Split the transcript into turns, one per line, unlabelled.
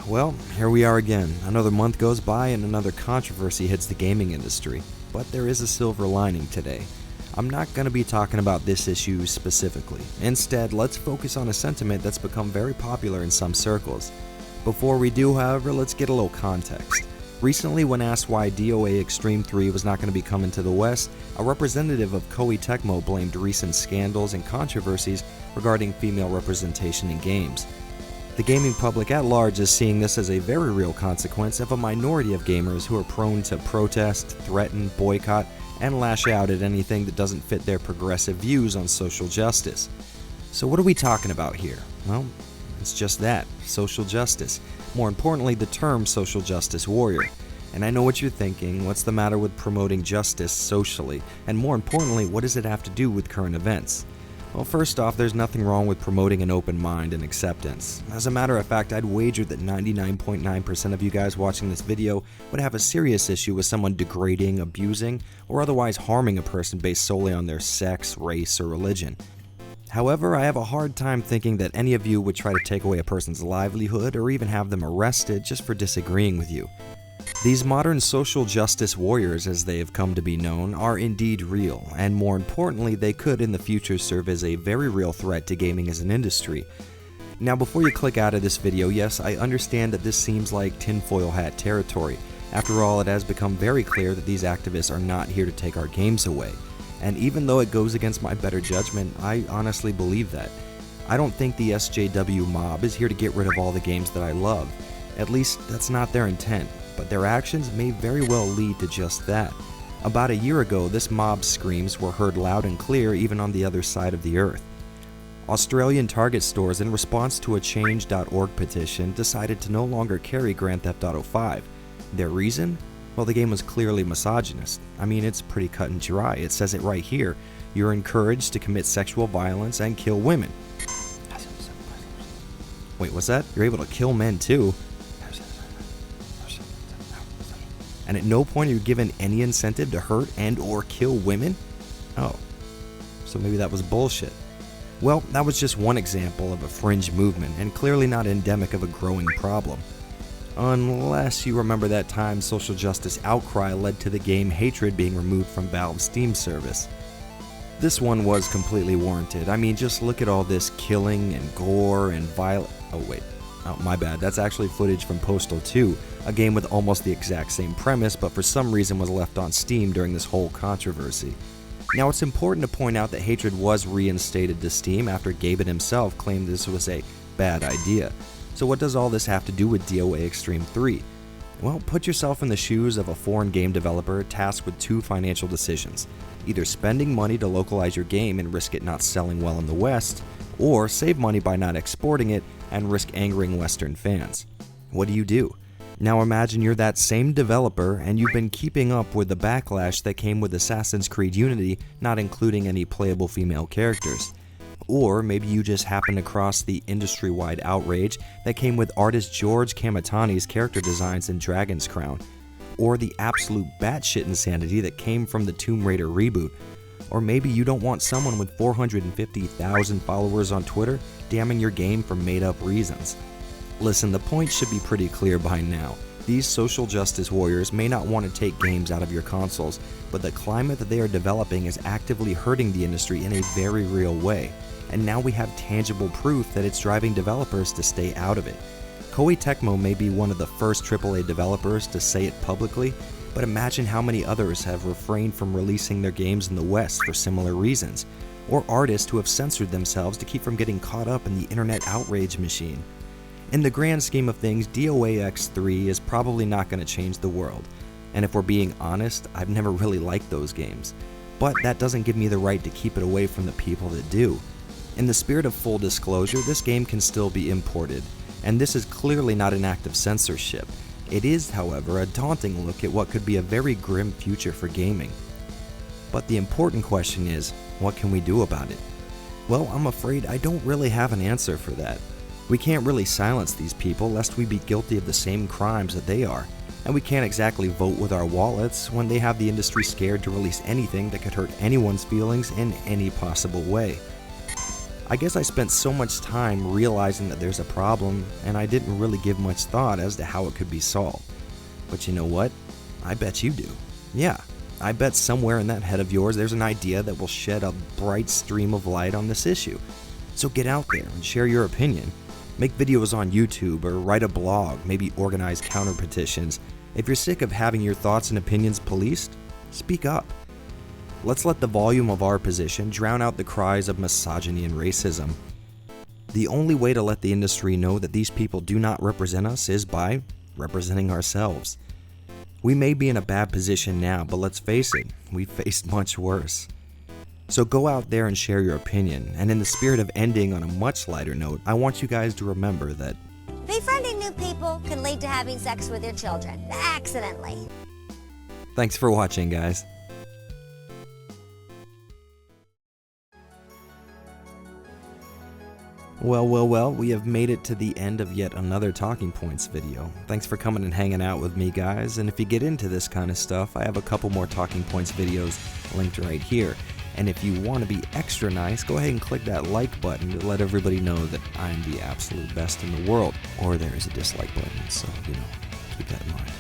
Well, here we are again. Another month goes by and another controversy hits the gaming industry. But there is a silver lining today. I'm not going to be talking about this issue specifically. Instead, let's focus on a sentiment that's become very popular in some circles. Before we do, however, let's get a little context. Recently, when asked why DOA Xtreme 3 was not going to be coming to the West, a representative of Koei Tecmo blamed recent scandals and controversies regarding female representation in games. The gaming public at large is seeing this as a very real consequence of a minority of gamers who are prone to protest, threaten, boycott, and lash out at anything that doesn't fit their progressive views on social justice. So what are we talking about here? Well, it's just that, social justice. More importantly, the term social justice warrior. And I know what you're thinking, what's the matter with promoting justice socially? And more importantly, what does it have to do with current events? Well, first off, there's nothing wrong with promoting an open mind and acceptance. As a matter of fact, I'd wager that 99.9% of you guys watching this video would have a serious issue with someone degrading, abusing, or otherwise harming a person based solely on their sex, race, or religion. However, I have a hard time thinking that any of you would try to take away a person's livelihood or even have them arrested just for disagreeing with you. These modern social justice warriors, as they have come to be known, are indeed real, and more importantly, they could in the future serve as a very real threat to gaming as an industry. Now, before you click out of this video, yes, I understand that this seems like tinfoil hat territory. After all, it has become very clear that these activists are not here to take our games away. And even though it goes against my better judgment, I honestly believe that. I don't think the SJW mob is here to get rid of all the games that I love. At least, that's not their intent. But their actions may very well lead to just that. About a year ago, this mob's screams were heard loud and clear even on the other side of the earth. Australian Target stores, in response to a Change.org petition, decided to no longer carry Grand Theft Auto 5. Their reason? Well, the game was clearly misogynist. I mean, it's pretty cut and dry. It says it right here. You're encouraged to commit sexual violence and kill women. Wait, what's that? You're able to kill men too? And at no point are you given any incentive to hurt and or kill women? Oh, so maybe that was bullshit. Well, that was just one example of a fringe movement, and clearly not endemic of a growing problem. Unless you remember that time social justice outcry led to the game Hatred being removed from Valve's Steam service. This one was completely warranted. I mean, just look at all this killing and gore and violence. Oh wait. Oh, my bad, that's actually footage from Postal 2, a game with almost the exact same premise, but for some reason was left on Steam during this whole controversy. Now, it's important to point out that Hatred was reinstated to Steam after Gaben himself claimed this was a bad idea. So what does all this have to do with DOA Xtreme 3? Well, put yourself in the shoes of a foreign game developer tasked with two financial decisions. Either spending money to localize your game and risk it not selling well in the West, or save money by not exporting it and risk angering Western fans. What do? Now imagine you're that same developer and you've been keeping up with the backlash that came with Assassin's Creed Unity not including any playable female characters. Or maybe you just happened across the industry-wide outrage that came with artist George Kamitani's character designs in Dragon's Crown. Or the absolute batshit insanity that came from the Tomb Raider reboot. Or maybe you don't want someone with 450,000 followers on Twitter damning your game for made-up reasons. Listen, the point should be pretty clear by now. These social justice warriors may not want to take games out of your consoles, but the climate that they are developing is actively hurting the industry in a very real way. And now we have tangible proof that it's driving developers to stay out of it. Koei Tecmo may be one of the first AAA developers to say it publicly, but imagine how many others have refrained from releasing their games in the West for similar reasons, or artists who have censored themselves to keep from getting caught up in the internet outrage machine. In the grand scheme of things, DOA X3 is probably not going to change the world, and if we're being honest, I've never really liked those games, but that doesn't give me the right to keep it away from the people that do. In the spirit of full disclosure, this game can still be imported, and this is clearly not an act of censorship. It is, however, a daunting look at what could be a very grim future for gaming. But the important question is, what can we do about it? Well, I'm afraid I don't really have an answer for that. We can't really silence these people lest we be guilty of the same crimes that they are, and we can't exactly vote with our wallets when they have the industry scared to release anything that could hurt anyone's feelings in any possible way. I guess I spent so much time realizing that there's a problem, and I didn't really give much thought as to how it could be solved. But you know what? I bet you do. Yeah, I bet somewhere in that head of yours there's an idea that will shed a bright stream of light on this issue. So get out there and share your opinion. Make videos on YouTube or write a blog, maybe organize counter petitions. If you're sick of having your thoughts and opinions policed, speak up. Let's let the volume of our position drown out the cries of misogyny and racism. The only way to let the industry know that these people do not represent us is by representing ourselves. We may be in a bad position now, but let's face it, we've faced much worse. So go out there and share your opinion, and in the spirit of ending on a much lighter note, I want you guys to remember that
befriending new people can lead to having sex with your children, accidentally.
Thanks for watching, guys. Well, we have made it to the end of yet another Talking Points video. Thanks for coming and hanging out with me, guys, and if you get into this kind of stuff, I have a couple more Talking Points videos linked right here. And if you want to be extra nice, go ahead and click that like button to let everybody know that I'm the absolute best in the world. Or there is a dislike button, so, keep that in mind.